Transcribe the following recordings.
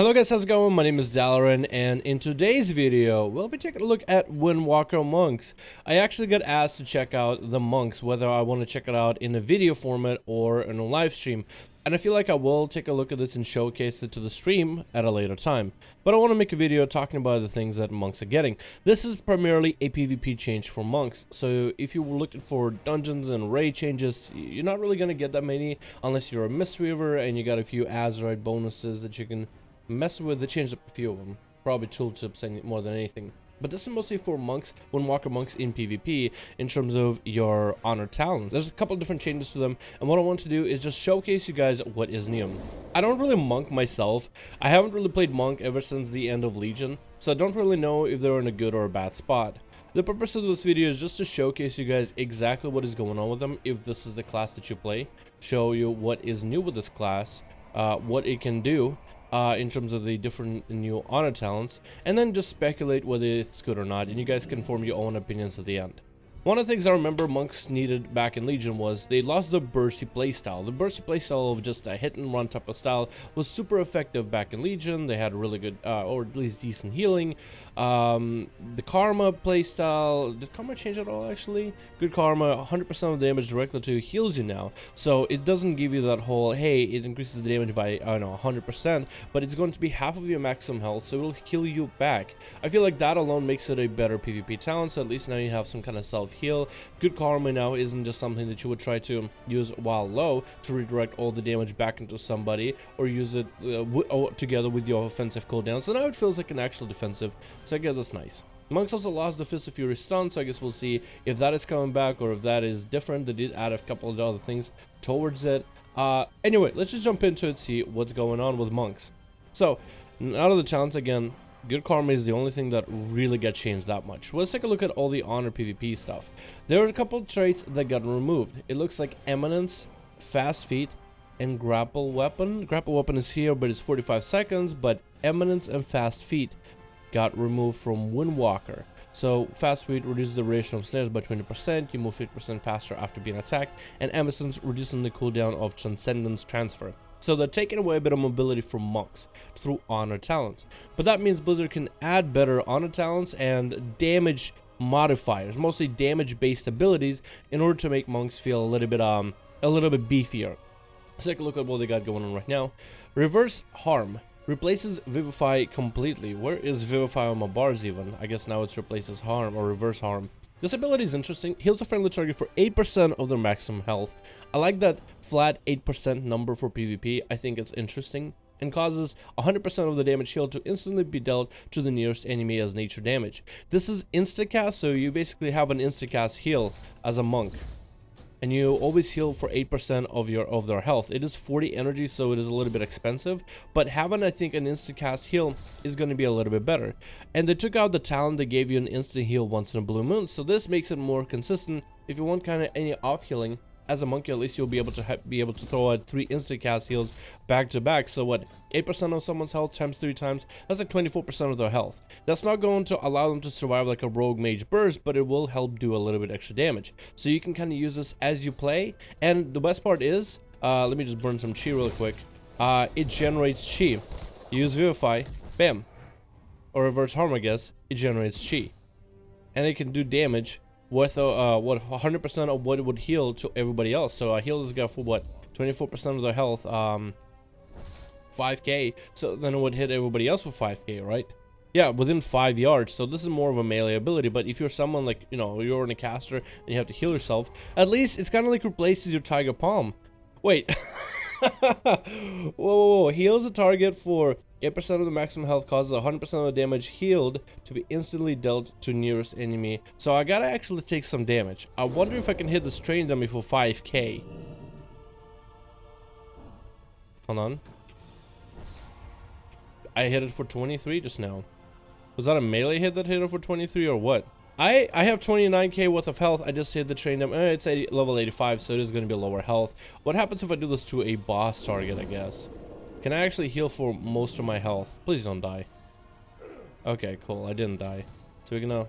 Hello guys, how's it going? My name is Dalaran, and in today's video, we'll be taking a look at Winwaker monks. I actually got asked to check out the monks, whether I want to check it out in a video format or in a live stream. And I feel like I will take a look at this and showcase it to the stream at a later time. But I want to make a video talking about the things that monks are getting. This is primarily a PvP change for monks. So if you were looking for dungeons and raid changes, you're not really going to get that many unless you're a Mistweaver and you got a few Azurite bonuses that you can mess with. They changed up a few of them, probably tooltips and more than anything. But this is mostly for monks, Winwaker monks in PvP, in terms of your honor talent. There's a couple of different changes to them, and what I want to do is just showcase you guys what is new. I don't really monk myself. I haven't really played monk ever since the end of Legion, so I don't really know if they're in a good or a bad spot. The purpose of this video is just to showcase you guys exactly what is going on with them, if this is the class that you play, show you what is new with this class, what it can do, in terms of the different new honor talents, and then just speculate whether it's good or not, and you guys can form your own opinions at the end. One of the things I remember monks needed back in Legion was they lost the bursty playstyle. The bursty playstyle of just a hit and run type of style was super effective back in Legion. They had really good, or at least decent healing. The Karma playstyle, did Karma change at all actually? Good Karma, 100% of the damage directly to heals you now. So it doesn't give you that whole, hey, it increases the damage by, I don't know, 100%, but it's going to be half of your maximum health, so it'll heal you back. I feel like that alone makes it a better PvP talent, so at least now you have some kind of self-heal. Good Karma now isn't just something that you would try to use while low to redirect all the damage back into somebody, or use it together with your offensive cooldown, so now it feels like an actual defensive, so I guess that's nice. Monks also lost the Fist of Fury stun, so I guess we'll see if that is coming back or if that is different. They did add a couple of other things towards it. Anyway, let's just jump into it, see what's going on with monks. So, out of the talents again, Good Karma is the only thing that really got changed that much. Let's take a look at all the honor PvP stuff. There are a couple of traits that got removed. It looks like Eminence, Fast Feet, and Grapple Weapon. Grapple Weapon is here, but it's 45 seconds, but Eminence and Fast Feet got removed from Winwaker. So Fast Feet reduces the duration of snares by 20%, you move 50% faster after being attacked, and Eminence reducing the cooldown of Transcendence Transfer. So they're taking away a bit of mobility from monks through honor talents. But that means Blizzard can add better honor talents and damage modifiers, mostly damage based abilities, in order to make monks feel a little bit beefier. Let's take a look at what they got going on right now. Reverse Harm replaces Vivify completely. Where is Vivify on my bars even? I guess now it's replaces Harm or Reverse Harm. This ability is interesting. Heals a friendly target for 8% of their maximum health. I like that flat 8% number for PvP. I think it's interesting. And causes 100% of the damage healed to instantly be dealt to the nearest enemy as nature damage. This is instacast, so you basically have an instacast heal as a monk. And you always heal for 8% of their health. It is 40 energy, so it is a little bit expensive, but having, I think, an instant cast heal is going to be a little bit better. And they took out the talent that gave you an instant heal once in a blue moon, so this makes it more consistent. If you want kind of any off healing as a monkey, at least you'll be able to throw out 3 instant cast heals back to back. So what, 8% of someone's health times 3 times, that's like 24% of their health. That's not going to allow them to survive like a rogue mage burst, but it will help do a little bit extra damage. So you can kind of use this as you play. And the best part is, let me just burn some chi real quick. It generates chi. Use Vivify, bam, or Reverse Harm, I guess. It generates chi, and it can do damage with what 100% of what it would heal to everybody else. So I heal this guy for what, 24% of their health, 5k. So then it would hit everybody else for 5k, right? Yeah, within 5 yards. So this is more of a melee ability. But if you're someone like, you know, you're in a caster and you have to heal yourself, at least it's kind of like replaces your Tiger Palm. Wait. whoa, heals a target for 8% of the maximum health, causes 100% of the damage healed to be instantly dealt to nearest enemy. So I gotta actually take some damage. I wonder if I can hit this train dummy for 5k. Hold on. I hit it for 23 just now. Was that a melee hit that hit it for 23 or what? I have 29k worth of health. I just hit the train dummy. It's level 85, so it is going to be lower health. What happens if I do this to a boss target, I guess? Can I actually heal for most of my health? Please don't die. Okay, cool. I didn't die. So we can now...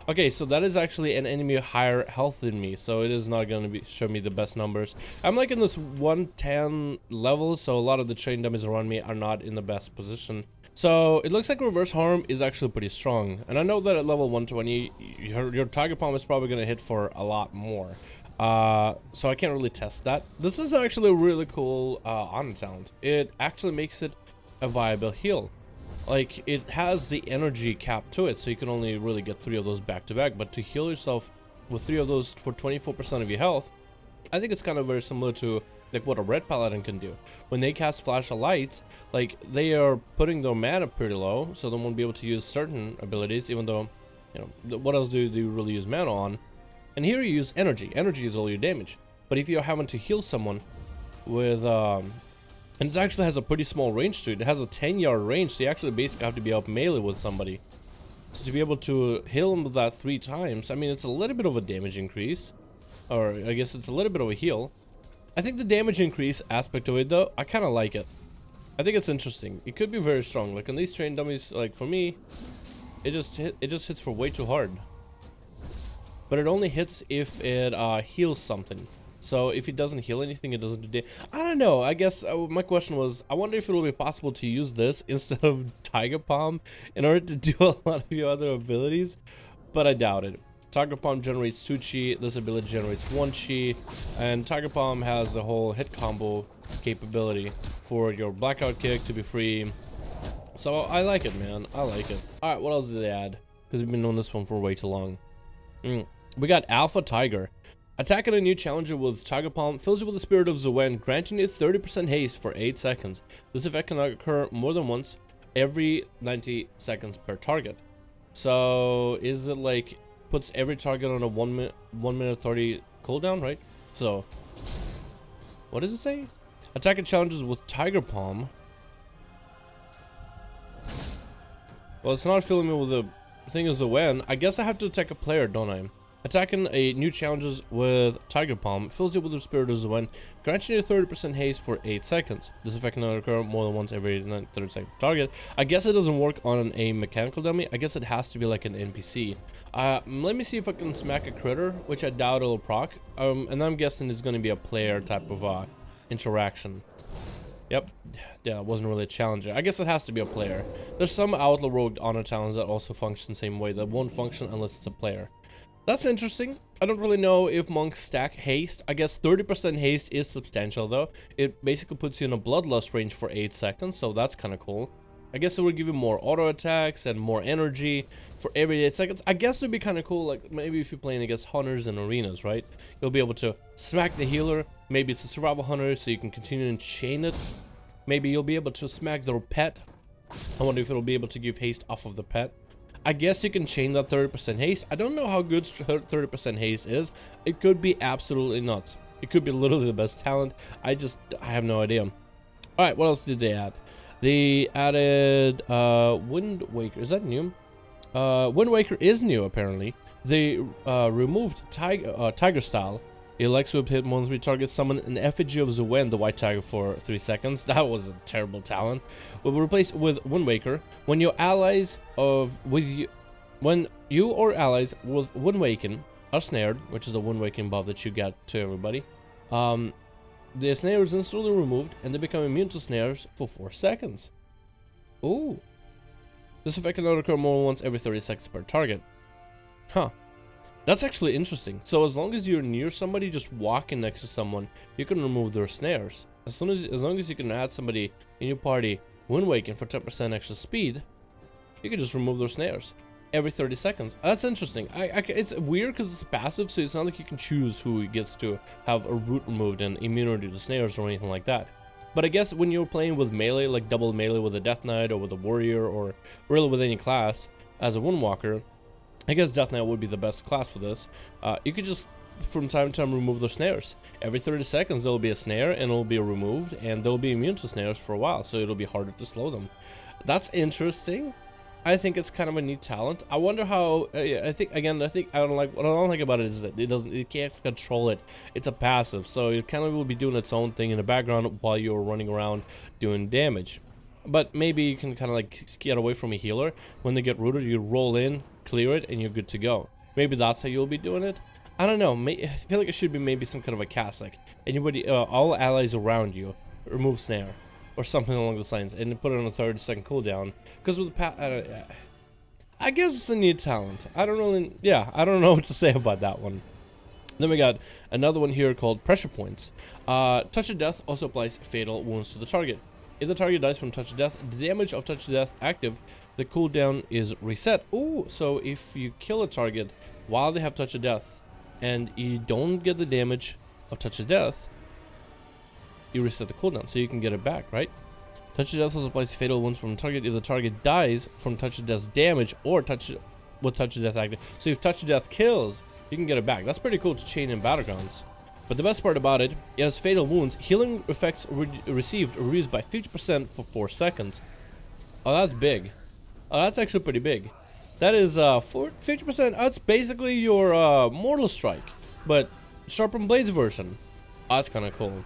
Okay, so that is actually an enemy higher health than me, so it is not going to show me the best numbers. I'm like in this 110 level, so a lot of the train dummies around me are not in the best position. So it looks like reverse harm is actually pretty strong, and I know that at level 120 your target palm is probably going to hit for a lot more. So I can't really test that. This is actually a really cool honor talent. It actually makes it a viable heal. Like, it has the energy cap to it, so you can only really get 3 of those back to back, but to heal yourself with 3 of those for 24% of your health, I think it's kind of very similar to like what a red paladin can do. When they cast flash of lights, like, they are putting their mana pretty low, so they won't be able to use certain abilities, even though, you know, what else do you really use mana on? And here you use energy. Energy is all your damage. But if you're having to heal someone with and it actually has a pretty small range to it. It has a 10-yard range, so you actually basically have to be up melee with somebody. So to be able to heal him with that 3 times, I mean, it's a little bit of a damage increase. Or, I guess it's a little bit of a heal. I think the damage increase aspect of it, though, I kind of like it. I think it's interesting. It could be very strong. Like, on these train dummies, like, for me, it just hits for way too hard. But it only hits if it heals something. So if it doesn't heal anything, it doesn't do damage. I don't know. I guess my question was, I wonder if it will be possible to use this instead of Tiger Palm in order to do a lot of your other abilities, but I doubt it. Tiger Palm generates 2 chi, this ability generates 1 chi, and Tiger Palm has the whole hit combo capability for your blackout kick to be free. So I like it, man. I like it. Alright, what else did they add? Because we've been doing this one for way too long. We got Alpha Tiger. Attacking a new challenger with Tiger Palm fills you with the spirit of Zuen, granting you 30% haste for 8 seconds. This effect can occur more than once every 90 seconds per target. So is it like puts every target on a 1 minute 30 cooldown, right? So what does it say? Attacking challenges with Tiger Palm. Well, it's not filling me with the thing of Zuen. I guess I have to attack a player, don't I? Attacking a new challenges with Tiger Palm fills you with the spirit of Zuen, granting you 30% haste for 8 seconds. This effect can occur more than once every 30 second target. I guess it doesn't work on a mechanical dummy. I guess it has to be like an NPC. Let me see if I can smack a critter, which I doubt it'll proc. And I'm guessing it's going to be a player type of interaction. Yep. Yeah, it wasn't really a challenger. I guess it has to be a player. There's some Outlaw Rogue honor talents that also function the same way. That won't function unless it's a player. That's interesting. I don't really know if monks stack haste. I guess 30% haste is substantial though. It basically puts you in a bloodlust range for 8 seconds, so that's kind of cool. I guess it would give you more auto attacks and more energy for every 8 seconds. I guess it would be kind of cool, like maybe if you're playing against hunters and arenas, right? You'll be able to smack the healer. Maybe it's a survival hunter, so you can continue and chain it. Maybe you'll be able to smack their pet. I wonder if it'll be able to give haste off of the pet. I guess you can chain that 30% haste. I don't know how good 30% haste is. It could be absolutely nuts. It could be literally the best talent. I have no idea. Alright, what else did they add? They added Winwaker. Is that new? Winwaker is new, apparently. They removed Tiger Style. It likes to hit more than 3 targets. Summon an effigy of Zuen, the white tiger, for 3 seconds. That was a terrible talent. Will be replaced with Winwaker. When you or allies with Winwaken are snared, which is the Winwaken buff that you get to everybody, the snare is instantly removed and they become immune to snares for 4 seconds. Ooh. This effect can occur more than once every 30 seconds per target. Huh. That's actually interesting. So as long as you're near somebody, just walking next to someone, you can remove their snares. As long as you can add somebody in your party Winwaken for 10% extra speed, you can just remove their snares every 30 seconds. That's interesting. It's weird because it's passive, so it's not like you can choose who gets to have a root removed and immunity to snares or anything like that. But I guess when you're playing with melee, like double melee with a Death Knight or with a Warrior or really with any class as a Windwalker, I guess Death Knight would be the best class for this. You could just, from time to time, remove the snares. Every 30 seconds, there will be a snare, and it will be removed, and they'll be immune to snares for a while, so it'll be harder to slow them. That's interesting. I think it's kind of a neat talent. I wonder how. I don't like. What I don't like about it is that it can't control it. It's a passive, so it kind of will be doing its own thing in the background while you're running around doing damage. But maybe you can kind of like get away from a healer. When they get rooted, you roll in, clear it, and you're good to go. Maybe that's how you'll be doing it. I don't know. I feel like it should be maybe some kind of a cast, like anybody, all allies around you, remove snare, or something along those lines, and put it on a 30-second cooldown. Because with the I guess it's a neat talent. I don't really, yeah, I don't know what to say about that one. Then we got another one here called Pressure Points. Touch of Death also applies fatal wounds to the target. If the target dies from Touch of Death, the damage of Touch of Death active, the cooldown is reset. Ooh, so if you kill a target while they have Touch of Death, and you don't get the damage of Touch of Death, you reset the cooldown, so you can get it back, right? Touch of Death also applies fatal wounds from the target if the target dies from Touch of Death's damage or with Touch of Death active. So if Touch of Death kills, you can get it back. That's pretty cool to chain in Battlegrounds. But the best part about it is fatal wounds. Healing effects received are reduced by 50% for 4 seconds. Oh, that's big. Oh, that's actually pretty big. That is 50%. That's basically your Mortal Strike, but Sharpened Blades version. Oh, that's kind of cool.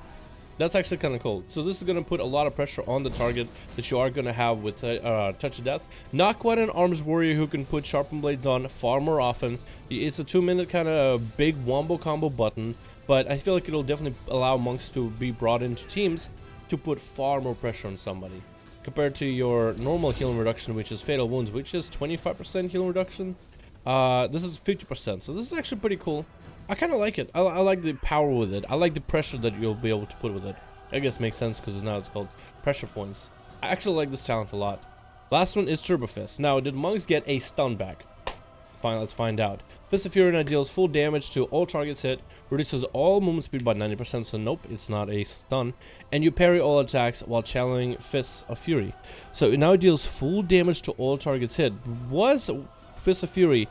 That's actually kind of cool. So this is going to put a lot of pressure on the target that you are going to have with Touch of Death. Not quite an Arms Warrior who can put Sharpened Blades on far more often. It's a 2-minute kind of big wombo combo button, but I feel like it'll definitely allow monks to be brought into teams to put far more pressure on somebody. Compared to your normal healing reduction, which is Fatal Wounds, which is 25% healing reduction. This is 50%, so this is actually pretty cool. I kind of like it. I like the power with it. I like the pressure that you'll be able to put with it. I guess it makes sense because now it's called Pressure Points. I actually like this talent a lot. Last one is Turbo Fist. Now, did monks get a stun back? Fine, let's find out. Fist of Fury now deals full damage to all targets hit, reduces all movement speed by 90%, so nope, it's not a stun. And you parry all attacks while channeling Fists of Fury. So it now deals full damage to all targets hit. Was Fist of Fury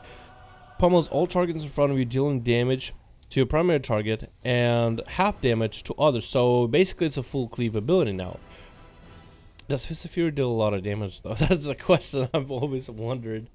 pummels all targets in front of you, dealing damage to your primary target and half damage to others. So basically it's a full cleave ability now. Does Fist of Fury deal a lot of damage though? That's a question I've always wondered.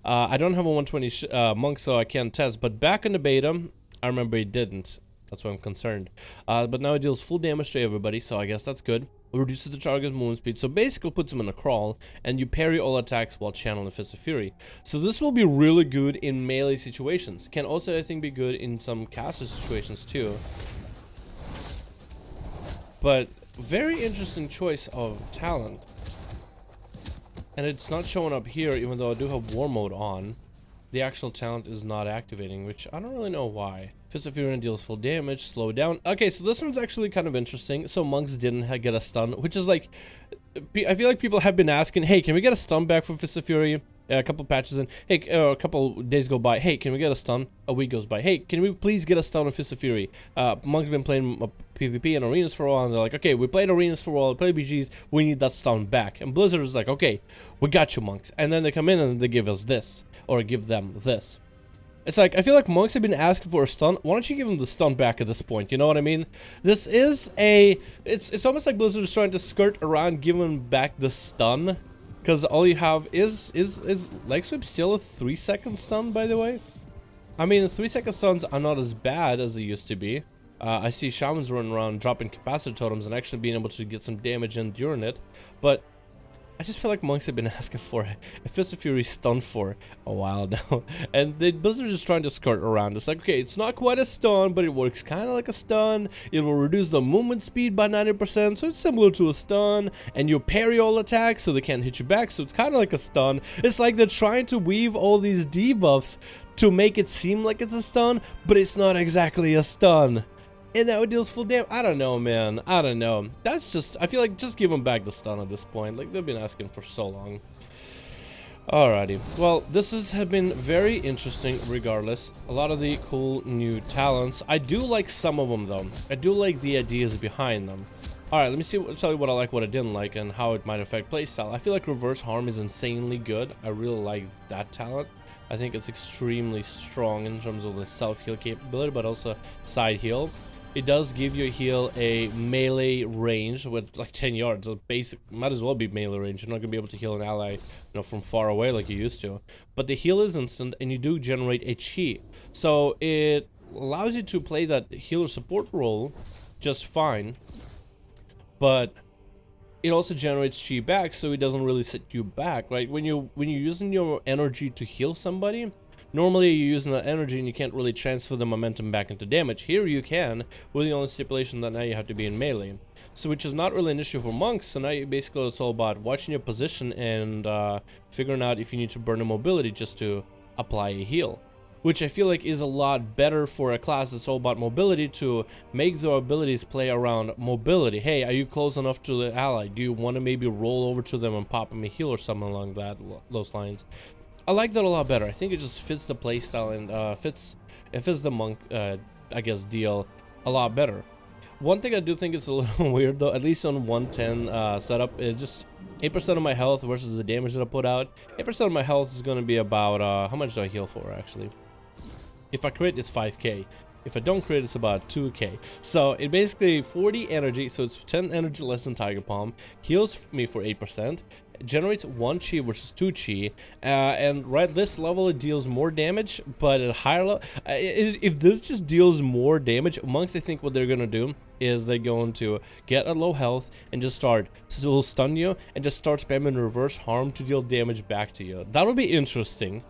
I don't have a 120 monk, so I can't test, but back in the beta, I remember it didn't. That's why I'm concerned. But now it deals full damage to everybody, so I guess that's good. It reduces the target's movement speed, so basically puts him in a crawl, and you parry all attacks while channeling Fist of Fury. So this will be really good in melee situations. Can also, I think, be good in some caster situations too. But very interesting choice of talent. And it's not showing up here, even though I do have War Mode on. The actual talent is not activating, which I don't really know why. Fist of Fury deals full damage, slow down. Okay, so this one's actually kind of interesting. So monks didn't get a stun, which is like, I feel like people have been asking, hey, can we get a stun back from Fist of Fury? A couple patches in. Hey, a couple days go by. Hey, can we get a stun? A week goes by. Hey, can we please get a stun on Fist of Fury? Monks have been playing PvP and arenas for a while, and they're like, okay, we played arenas for a while, we played BGs, we need that stun back. And Blizzard is like, okay, we got you, monks. And then they come in and they give us this, or give them this. It's like, I feel like monks have been asking for a stun. Why don't you give them the stun back at this point? You know what I mean? This is a, it's almost like Blizzard is trying to skirt around giving back the stun. Because all you have is leg sweep still a 3-second stun, by the way? I mean, 3-second stuns are not as bad as they used to be. I see shamans running around dropping capacitor totems and actually being able to get some damage in during it. But I just feel like monks have been asking for a Fist of Fury stun for a while now. And Blizzard is just trying to skirt around. It's like, okay, it's not quite a stun, but it works kind of like a stun. It will reduce the movement speed by 90%, so it's similar to a stun. And you parry all attacks, so they can't hit you back, so it's kind of like a stun. It's like they're trying to weave all these debuffs to make it seem like it's a stun, but it's not exactly a stun. And now it deals full damage. I don't know, man. I don't know. That's just, I feel like just give them back the stun at this point. Like, they've been asking for so long. Alrighty. Well, this has been very interesting regardless. A lot of the cool new talents. I do like some of them, though. I do like the ideas behind them. Alright, let me tell you what I like, what I didn't like, and how it might affect playstyle. I feel like Reverse Harm is insanely good. I really like that talent. I think it's extremely strong in terms of the self-heal capability, but also side heal. It does give your heal a melee range with like 10 yards. So basic, might as well be melee range. You're not gonna be able to heal an ally, you know, from far away like you used to. But the heal is instant, and you do generate a chi. So it allows you to play that healer support role just fine. But it also generates chi back, so it doesn't really set you back, right? When you're using your energy to heal somebody, Normally you're using that energy and you can't really transfer the momentum back into damage. Here you can, with the only stipulation that now you have to be in melee. So which is not really an issue for monks. So now you basically, it's all about watching your position and figuring out if you need to burn a mobility just to apply a heal, which I feel like is a lot better for a class that's all about mobility, to make their abilities play around mobility. Hey, are you close enough to the ally? Do you want to maybe roll over to them and pop them a heal or something along those lines? I like that a lot better. I think it just fits the playstyle and fits the monk, I guess, deal a lot better. One thing I do think is a little weird though, at least on 110 setup, it just 8% of my health versus the damage that I put out. 8% of my health is going to be about, how much do I heal for actually? If I crit, it's 5k. If I don't crit, it's about 2k. So it basically 40 energy, so it's 10 energy less than Tiger Palm, heals me for 8%, generates 1 chi versus 2 chi, and right this level it deals more damage, but at higher level, if this just deals more damage, monks, I think what they're gonna do is they're going to get a low health and just start, so it'll stun you and just start spamming reverse harm to deal damage back to you. That would be interesting.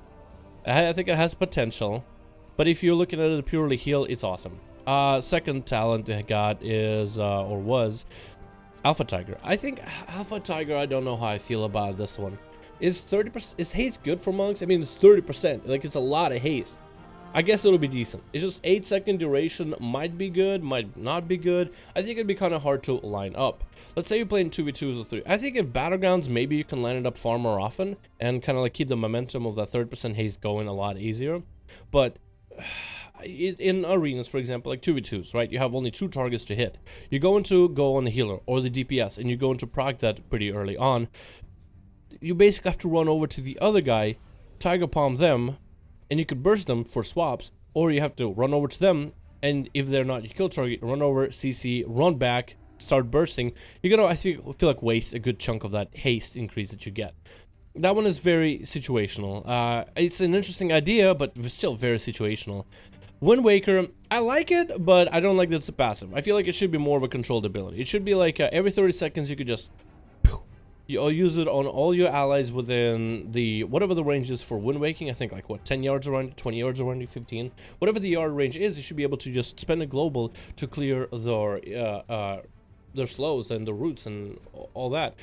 I think it has potential. But if you're looking at it purely heal, it's awesome. Second talent I got is, or was, Alpha Tiger. I think Alpha Tiger, I don't know how I feel about this one. Is 30%, is haste good for monks? I mean, it's 30%, like it's a lot of haste. I guess it'll be decent. It's just 8-second duration, might be good, might not be good. I think it'd be kind of hard to line up. Let's say you're playing 2v2s or 3. I think in Battlegrounds, maybe you can line it up far more often and kind of like keep the momentum of that 30% haste going a lot easier. But in arenas, for example, like 2v2s, right, you have only 2 targets to hit. You're going to go on the healer or the DPS, and you're going to proc that pretty early on. You basically have to run over to the other guy, Tiger Palm them, and you could burst them for swaps, or you have to run over to them, and if they're not your kill target, run over, CC, run back, start bursting. You're gonna, I feel like, waste a good chunk of that haste increase that you get. That one is very situational. It's an interesting idea, but still very situational. Winwaker, I like it, but I don't like that it's a passive. I feel like it should be more of a controlled ability. It should be like every 30 seconds you could just... You'll use it on all your allies within the... whatever the range is for Windwaking. I think like, what, 10 yards around you, 20 yards around you, 15? Whatever the yard range is, you should be able to just spend a global to clear their slows and the roots and all that.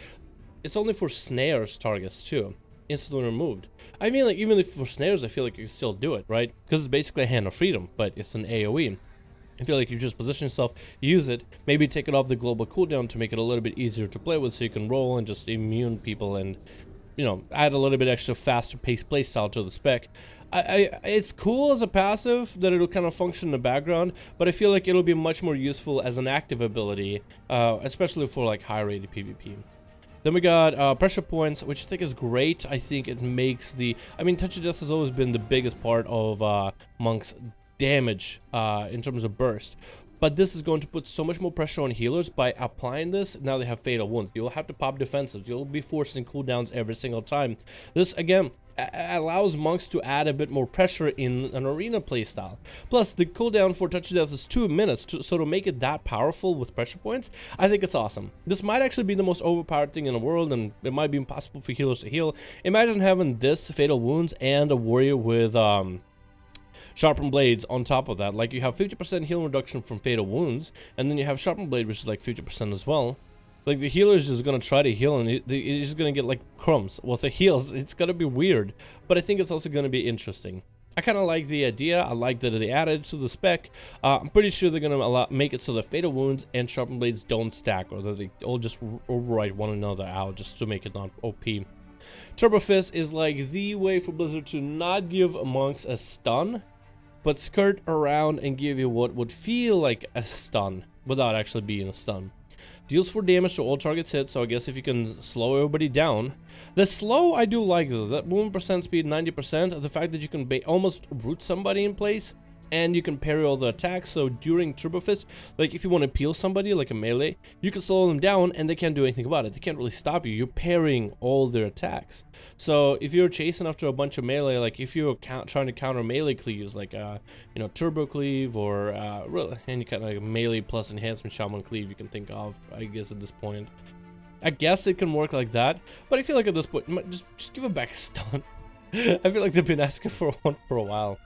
It's only for snares targets too. Instantly removed. I mean, like, even if for snares, I feel like you can still do it, right? Because it's basically a hand of freedom, but it's an AoE. I feel like you just position yourself, use it, maybe take it off the global cooldown to make it a little bit easier to play with, so you can roll and just immune people and, you know, add a little bit extra faster paced playstyle to the spec. It's cool as a passive that it'll kind of function in the background, but I feel like it'll be much more useful as an active ability, especially for like high rated PvP. Then we got pressure points, which I think is great. I think it makes the... I mean, Touch of Death has always been the biggest part of Monk's damage in terms of burst. But this is going to put so much more pressure on healers by applying this. Now they have Fatal Wounds. You'll have to pop defensives. You'll be forcing cooldowns every single time. This, again, allows monks to add a bit more pressure in an arena playstyle. Plus, the cooldown for Touch of Death is 2 minutes, so to make it that powerful with pressure points, I think it's awesome. This might actually be the most overpowered thing in the world, and it might be impossible for healers to heal. Imagine having this, Fatal Wounds, and a warrior with Sharpened Blades on top of that. Like, you have 50% heal reduction from Fatal Wounds, and then you have Sharpened Blade, which is like 50% as well. Like, the healer is just gonna try to heal, and he's just gonna get like crumbs with the heals. It's gonna be weird, but I think it's also gonna be interesting. I kind of like the idea. I like that they added to the spec. I'm pretty sure they're gonna make it so that Fatal Wounds and Sharpened Blades don't stack, or that they all just override one another out, just to make it not OP. Turbo Fist is like the way for Blizzard to not give monks a stun, but skirt around and give you what would feel like a stun without actually being a stun. Deals 4 damage to all targets hit, so I guess if you can slow everybody down. The slow I do like though, that movement percent speed 90%, the fact that you can almost root somebody in place, and you can parry all the attacks. So during Turbo Fist, like if you want to peel somebody like a melee, you can slow them down and they can't do anything about it. They can't really stop you. You're parrying all their attacks. So if you're chasing after a bunch of melee, like if you're trying to counter melee cleaves, like you know, Turbo Cleave, or really any kind of like melee plus enhancement shaman cleave you can think of, I guess at this point. I guess it can work like that, but I feel like at this point, just give it back a stun. I feel like they've been asking for one for a while.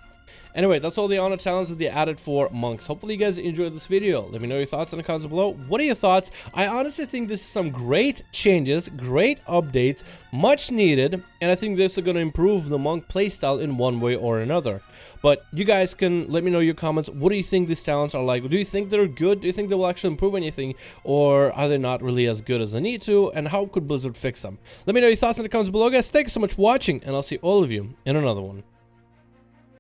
Anyway, that's all the honor talents that they added for monks. Hopefully you guys enjoyed this video. Let me know your thoughts in the comments below. What are your thoughts? I honestly think this is some great changes, great updates, much needed, and I think this is going to improve the monk playstyle in one way or another. But you guys can let me know your comments. What do you think these talents are like? Do you think they're good? Do you think they will actually improve anything? Or are they not really as good as they need to? And how could Blizzard fix them? Let me know your thoughts in the comments below, guys. Thank you so much for watching, and I'll see all of you in another one.